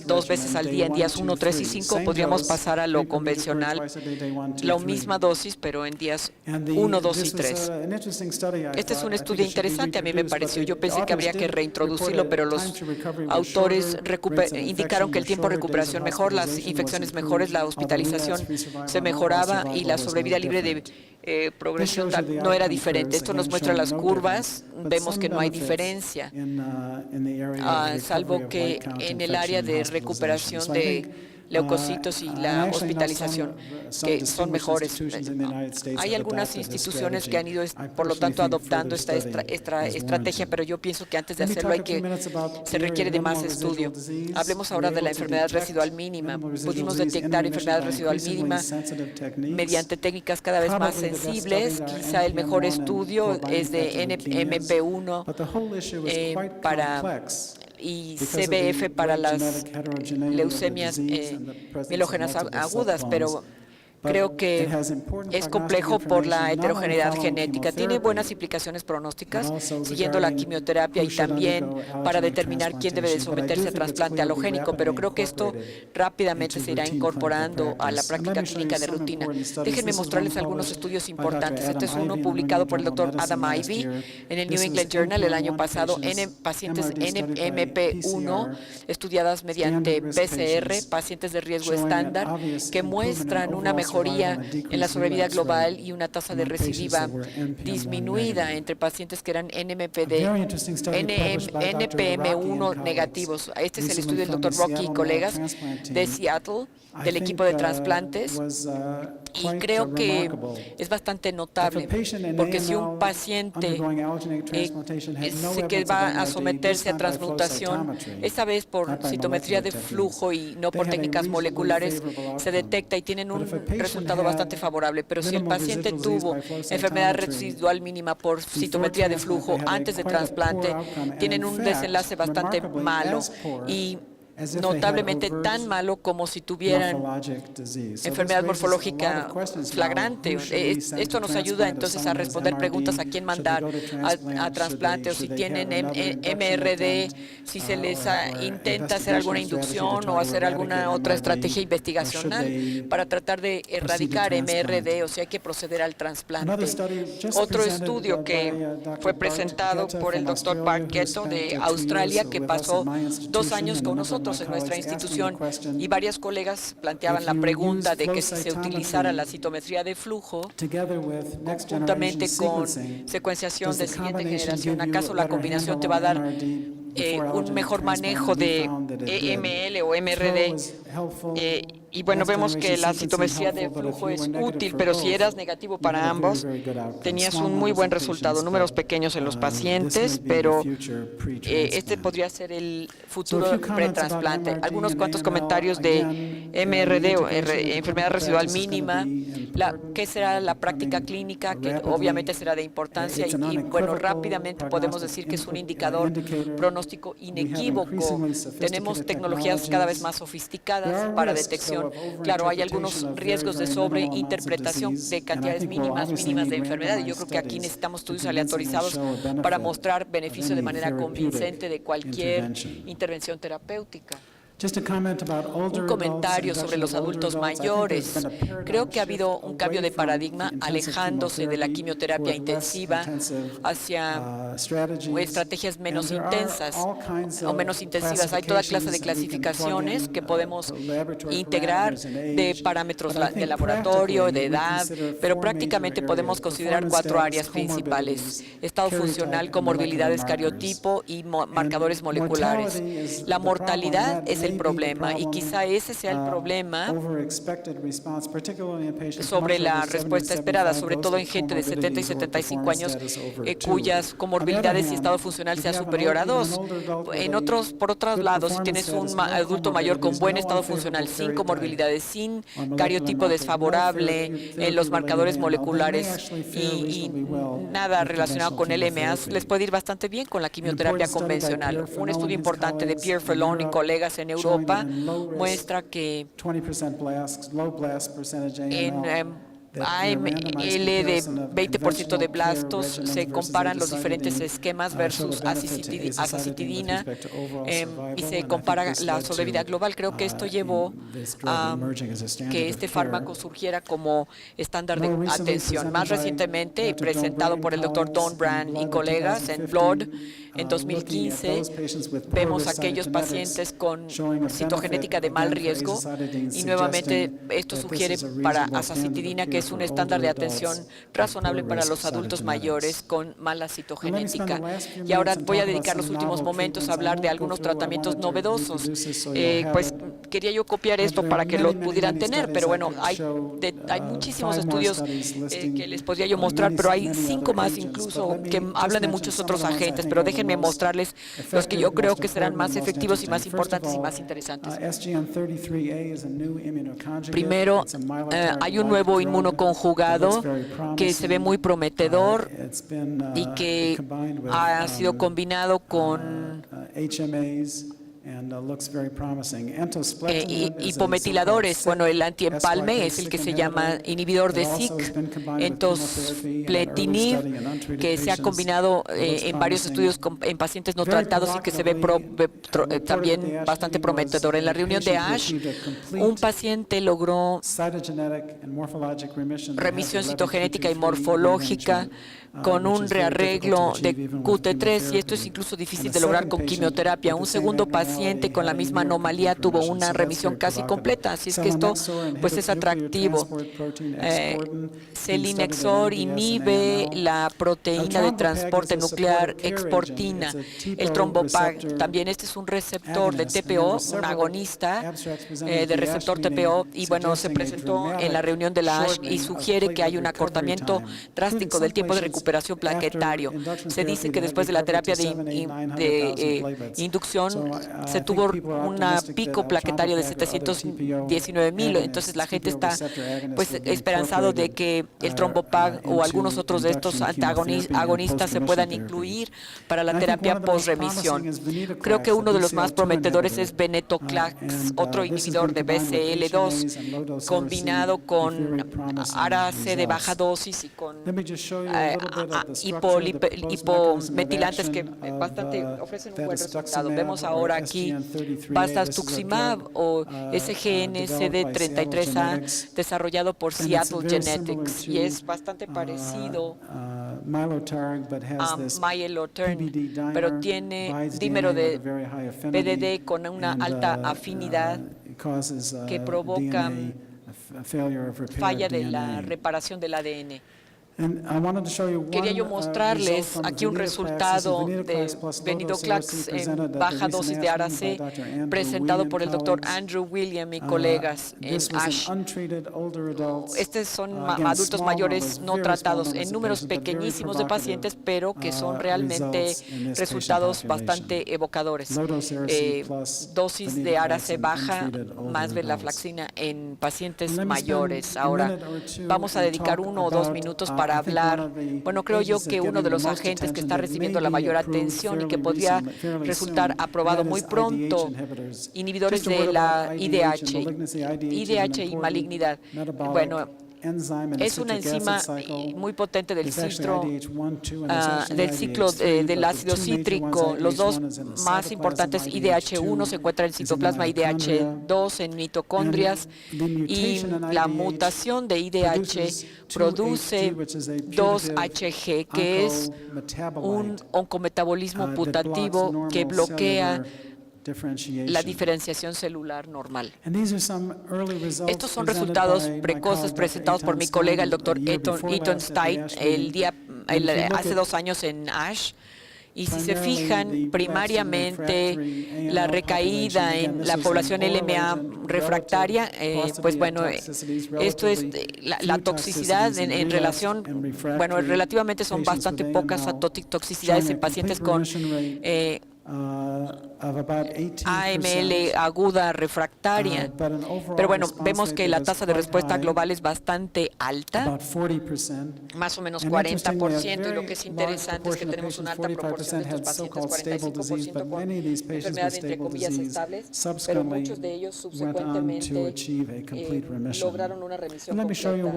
2 veces al día en días 1, 3 y 5, podríamos pasar a lo convencional, la misma dosis, pero en días 1, 2 y 3. Este es un estudio interesante, a mí me pareció. Yo pensé que habría que reintroducirlo, pero los autores indicaron que el tiempo de recuperación mejor, las infecciones mejores, la hospitalización se mejoraba y la sobrevida libre de progresión no era diferente. Esto nos muestra las curvas, vemos que no hay diferencia, salvo que en el área de recuperación de leucocitos y la hospitalización, que son mejores. Hay algunas instituciones que han ido, por lo tanto, adoptando esta estrategia, pero yo pienso que antes de hacerlo se requiere de más estudio. Hablemos ahora de la enfermedad residual mínima. Pudimos detectar enfermedad residual mínima mediante técnicas cada vez más sensibles. Quizá el mejor estudio es de NMP1 y CBF para las leucemias mielógenas agudas, pero creo que es complejo por la heterogeneidad genética. Tiene buenas implicaciones pronósticas, siguiendo la quimioterapia y también para determinar quién debe de someterse a trasplante halogénico, pero creo que esto rápidamente se irá incorporando a la práctica clínica de rutina. Déjenme mostrarles algunos estudios importantes. Este es uno publicado por el doctor Adam Ivy en el New England Journal el año pasado en pacientes NMP1 estudiadas mediante PCR, pacientes de riesgo estándar, que muestran una mejoría en la sobrevida global y una tasa de recidiva disminuida entre pacientes que eran NPM1 negativos. Este es el estudio del doctor Rocky y colegas de Seattle, del equipo de trasplantes, y creo que es bastante notable, porque si un paciente que va a someterse a transmutación, esta vez por citometría de flujo y no por técnicas moleculares, se detecta y tienen un resultado bastante favorable. Pero si el paciente tuvo enfermedad residual mínima por citometría de flujo antes de trasplante, tienen un desenlace bastante malo y notablemente tan malo como si tuvieran enfermedad morfológica flagrante. Esto nos ayuda entonces a responder preguntas a quién mandar a trasplante, o si tienen MRD, si se les intenta hacer alguna inducción o hacer alguna otra estrategia investigacional para tratar de erradicar MRD, o si hay que proceder al trasplante. Otro estudio que fue presentado por el doctor Barketto de Australia, que pasó 2 años con nosotros en nuestra institución, y varias colegas planteaban la pregunta de que si se utilizara la citometría de flujo conjuntamente con secuenciación de siguiente generación, ¿acaso la combinación te va a dar un mejor manejo de EML o MRD? Y bueno, vemos que la citometría de flujo es útil, pero si eras negativo para ambos, tenías un muy buen resultado. Números pequeños en los pacientes, pero este podría ser el futuro pretrasplante. Algunos cuantos comentarios de MRD o enfermedad residual mínima. ¿Qué será la práctica clínica? Que obviamente será de importancia y bueno, rápidamente podemos decir que es un indicador pronóstico inequívoco. Tenemos tecnologías cada vez más sofisticadas para detección. Claro, hay algunos riesgos de sobreinterpretación de cantidades mínimas de enfermedad, y yo creo que aquí necesitamos estudios aleatorizados para mostrar beneficio de manera convincente de cualquier intervención terapéutica. Un comentario sobre los adultos mayores. Creo que ha habido un cambio de paradigma alejándose de la quimioterapia intensiva hacia estrategias menos intensas o menos intensivas. Hay toda clase de clasificaciones que podemos integrar de parámetros de laboratorio, de edad, pero prácticamente podemos considerar 4 áreas principales: estado funcional, comorbilidades, cariotipo y marcadores moleculares. La mortalidad es el problema, y quizá ese sea el problema sobre la respuesta esperada, sobre todo en gente de 70 y 75 años cuyas comorbilidades y estado funcional sea superior a 2. Por otro lado, si tienes un adulto mayor con buen estado funcional, sin comorbilidades, sin cariotipo desfavorable en los marcadores moleculares y nada relacionado con LMAs, les puede ir bastante bien con la quimioterapia convencional. Un estudio importante de Pierre Felon y colegas en Europa muestra que en AML de 20% de blastos, se comparan los diferentes esquemas versus azacitidina y se compara la sobrevida global. Creo que esto llevó a que este fármaco surgiera como estándar de atención. Más recientemente, presentado por el Dr. Don Brand y colegas en Blood en 2015, vemos aquellos pacientes con citogenética de mal riesgo y nuevamente esto sugiere para azacitidina que es un estándar de atención razonable para los adultos mayores con mala citogenética. Y ahora voy a dedicar los últimos momentos a hablar de algunos tratamientos novedosos. Pues quería yo copiar esto para que lo pudieran tener, pero bueno, hay muchísimos estudios que les podría yo mostrar, pero hay 5 más incluso que hablan de muchos otros agentes, pero déjenme mostrarles los que yo creo que serán más efectivos y más importantes y más interesantes. Primero, hay un nuevo inmunoconjugado que se ve muy prometedor y que ha sido combinado con hipometiladores. Bueno, el antiempalme es el que se llama inhibidor de SYK, entosfletinib, que se ha combinado en varios estudios en pacientes no tratados y que se ve también bastante prometedor. En la reunión de ASH, un paciente logró remisión citogenética y morfológica con un rearreglo de QT3, y esto es incluso difícil de lograr con quimioterapia. Un segundo paciente con la misma anomalía tuvo una remisión casi completa, así es que esto pues es atractivo. Selinexor inhibe la proteína de transporte nuclear exportina. El trombopag, también este es un receptor de TPO, un agonista de receptor TPO, y bueno, se presentó en la reunión de la ASH y sugiere que hay un acortamiento drástico del tiempo de recuperación plaquetario. Se dice que después de la terapia de inducción se tuvo una pico plaquetario de 719,000. Entonces la gente está pues esperanzado de que el trombopag o algunos otros de estos agonistas se puedan incluir para la terapia post-remisión. Creo que uno de los más prometedores es venetoclax, otro inhibidor de BCL2, combinado con ARA-C de baja dosis y con hipometilantes que ofrecen un buen resultado. Vemos ahora aquí Vastastuximab o SGN-CD33A, desarrollado por Seattle Genetics, y es bastante parecido a Myelotern, pero tiene dímero de PDD con una alta afinidad que provoca falla de la reparación del ADN. Quería yo mostrarles aquí un resultado de venetoclax en baja dosis de ARA-C presentado por el Dr. Andrew William y colegas en ASH. Estos son adultos mayores no tratados en números pequeñísimos de pacientes, pero que son realmente resultados bastante evocadores. Dosis de ARA-C baja más venlafaxina en pacientes mayores. Ahora vamos a dedicar 1 o 2 minutos para hablar. Bueno, creo yo que uno de los agentes que está recibiendo la mayor atención y que podría resultar aprobado muy pronto, inhibidores de la IDH y malignidad. Bueno, es una enzima muy potente del ciclo del ácido cítrico. Los dos más importantes, IDH1 se encuentra en el citoplasma, IDH2 en mitocondrias, y la mutación de IDH produce 2-HG, que es un oncometabolismo putativo que bloquea la diferenciación celular normal. Estos son resultados precoces presentados por mi colega, el Dr. Eaton Stein, hace 2 años en ASH. Y si se fijan, primariamente la recaída en la población LMA refractaria, pues bueno, esto es la toxicidad en relación, bueno, relativamente son bastante pocas toxicidades en pacientes con AML aguda refractaria. Pero bueno, vemos que la tasa de respuesta global es bastante alta, más o menos 40%, y lo que es interesante es que tenemos una alta proporción de estos pacientes, 45%, con enfermedades entre comillas estables, pero muchos de ellos subsecuentemente lograron una remisión completa.